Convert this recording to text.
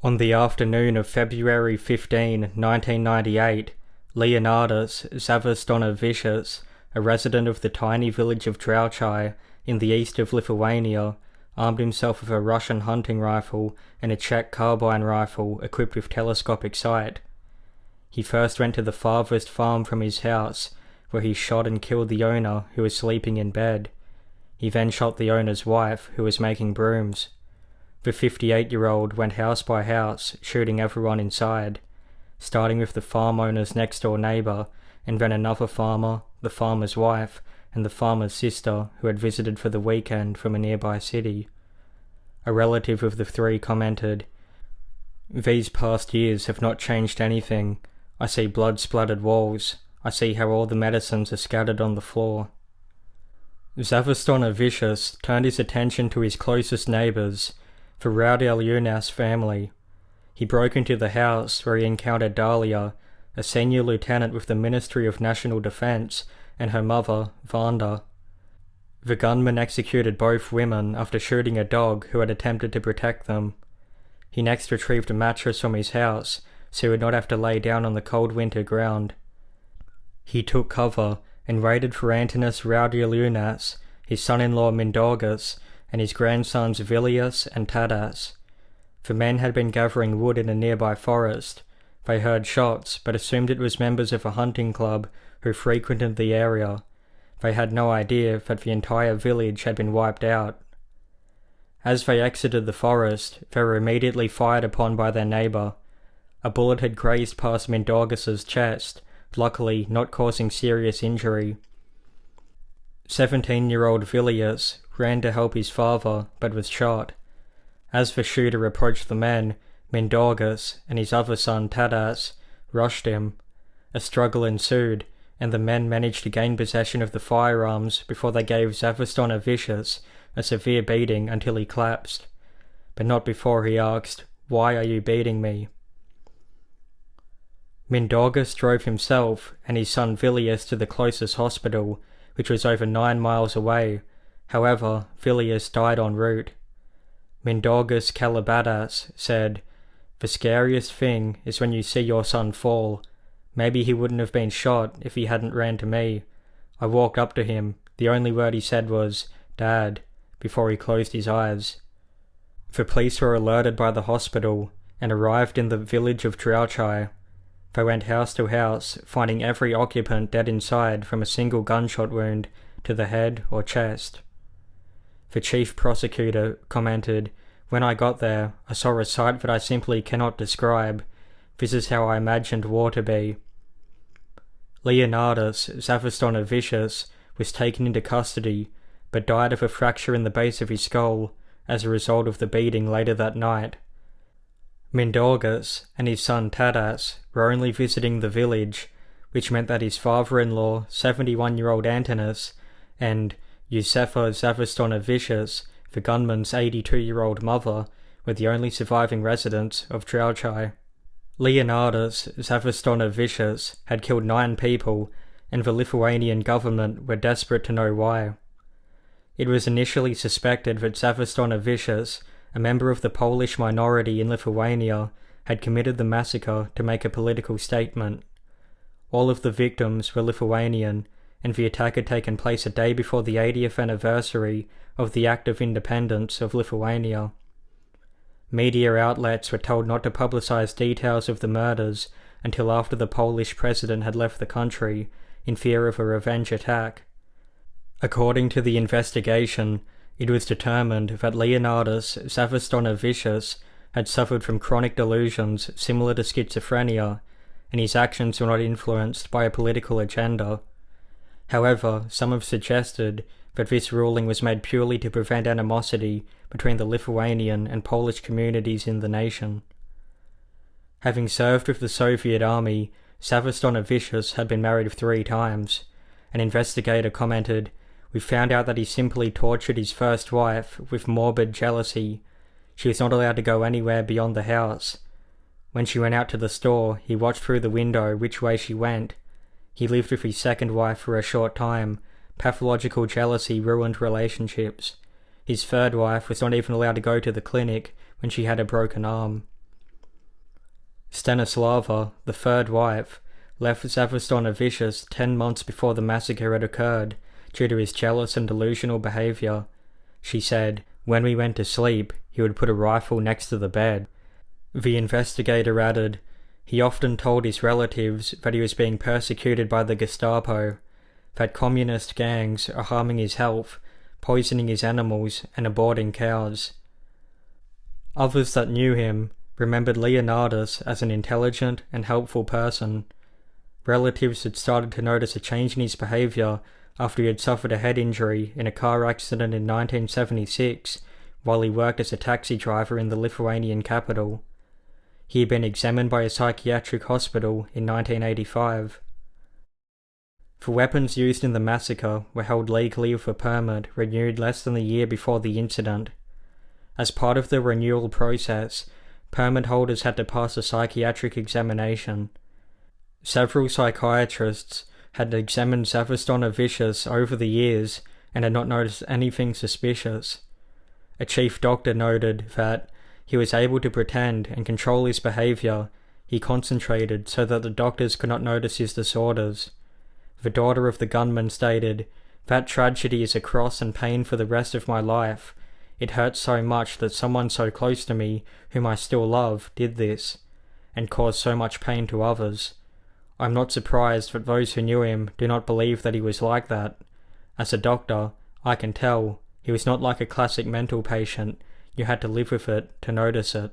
On the afternoon of February 15, 1998, Leonardus Zavostonavicius, a resident of the tiny village of Draučiai in the east of Lithuania, armed himself with a Russian hunting rifle and a Czech carbine rifle equipped with telescopic sight. He first went to the farthest farm from his house, where he shot and killed the owner, who was sleeping in bed. He then shot the owner's wife, who was making brooms. The 58-year-old went house by house, shooting everyone inside, starting with the farm owner's next-door neighbour, and then another farmer, the farmer's wife, and the farmer's sister, who had visited for the weekend from a nearby city. A relative of the three commented, "These past years have not changed anything. I see blood-splattered walls. I see how all the medicines are scattered on the floor." Zavostonavicius turned his attention to his closest neighbours, the Draučiai family. He broke into the house where he encountered Dalia, a senior lieutenant with the Ministry of National Defence, and her mother, Vanda. The gunman executed both women after shooting a dog who had attempted to protect them. He next retrieved a mattress from his house, so he would not have to lay down on the cold winter ground. He took cover and waited for Antonis Draučiai, his son-in-law Mindaugas, and his grandsons Vilius and Tadas. The men had been gathering wood in a nearby forest. They heard shots, but assumed it was members of a hunting club who frequented the area. They had no idea that the entire village had been wiped out. As they exited the forest, they were immediately fired upon by their neighbour. A bullet had grazed past Mindaugas's chest, luckily not causing serious injury. 17-year-old Vilius ran to help his father, but was shot. As the shooter approached the men, Mindaugas and his other son Tadas rushed him. A struggle ensued, and the men managed to gain possession of the firearms before they gave Zavostonavicius a severe beating until he collapsed, but not before he asked, "Why are you beating me?" Mindaugas drove himself and his son Vilius to the closest hospital, which was over 9 miles away. However, Vilius died en route. Mindaugas Kalabadas said, "The scariest thing is when you see your son fall. Maybe he wouldn't have been shot if he hadn't ran to me. I walked up to him. The only word he said was, 'Dad,' before he closed his eyes." The police were alerted by the hospital and arrived in the village of Draučiai. They went house to house, finding every occupant dead inside from a single gunshot wound to the head or chest. The chief prosecutor commented, "When I got there, I saw a sight that I simply cannot describe. This is how I imagined war to be." Leonardus Zavostonavicius was taken into custody, but died of a fracture in the base of his skull as a result of the beating later that night. Mindaugas and his son Tadas were only visiting the village, which meant that his father-in-law, 71-year-old Antonis, and Josefa Zavostonavicius, the gunman's 82-year-old mother, were the only surviving residents of Draučiai. Leonardus Zavostonavicius had killed 9 people, and the Lithuanian government were desperate to know why. It was initially suspected that Zavostonavicius, a member of the Polish minority in Lithuania, had committed the massacre to make a political statement. All of the victims were Lithuanian, and the attack had taken place a day before the 80th anniversary of the Act of Independence of Lithuania. Media outlets were told not to publicize details of the murders until after the Polish president had left the country, in fear of a revenge attack. According to the investigation, it was determined that Leonardus Zavostonavicius had suffered from chronic delusions similar to schizophrenia, and his actions were not influenced by a political agenda. However, some have suggested that this ruling was made purely to prevent animosity between the Lithuanian and Polish communities in the nation. Having served with the Soviet army, Zavostonavicius had been married 3 times. An investigator commented, "We found out that he simply tortured his first wife with morbid jealousy. She was not allowed to go anywhere beyond the house. When she went out to the store, he watched through the window which way she went. He lived with his second wife for a short time. Pathological jealousy ruined relationships. His third wife was not even allowed to go to the clinic when she had a broken arm." Stanislava, the third wife, left Zavistonavicius 10 months before the massacre had occurred due to his jealous and delusional behavior. She said, when we went to sleep, he would put a rifle next to the bed. The investigator added, he often told his relatives that he was being persecuted by the Gestapo, that communist gangs are harming his health, poisoning his animals, and aborting cows. Others that knew him remembered Leonardus as an intelligent and helpful person. Relatives had started to notice a change in his behavior after he had suffered a head injury in a car accident in 1976 while he worked as a taxi driver in the Lithuanian capital. He had been examined by a psychiatric hospital in 1985. The weapons used in the massacre were held legally with a permit renewed less than a year before the incident. As part of the renewal process, permit holders had to pass a psychiatric examination. Several psychiatrists had examined Zavistonavicius over the years and had not noticed anything suspicious. A chief doctor noted that he was able to pretend and control his behavior. He concentrated so that the doctors could not notice his disorders. The daughter of the gunman stated, that tragedy is a cross and pain for the rest of my life. It hurts so much that someone so close to me, whom I still love, did this, and caused so much pain to others. I'm not surprised that those who knew him do not believe that he was like that. As a doctor, I can tell he was not like a classic mental patient. You had to live with it to notice it.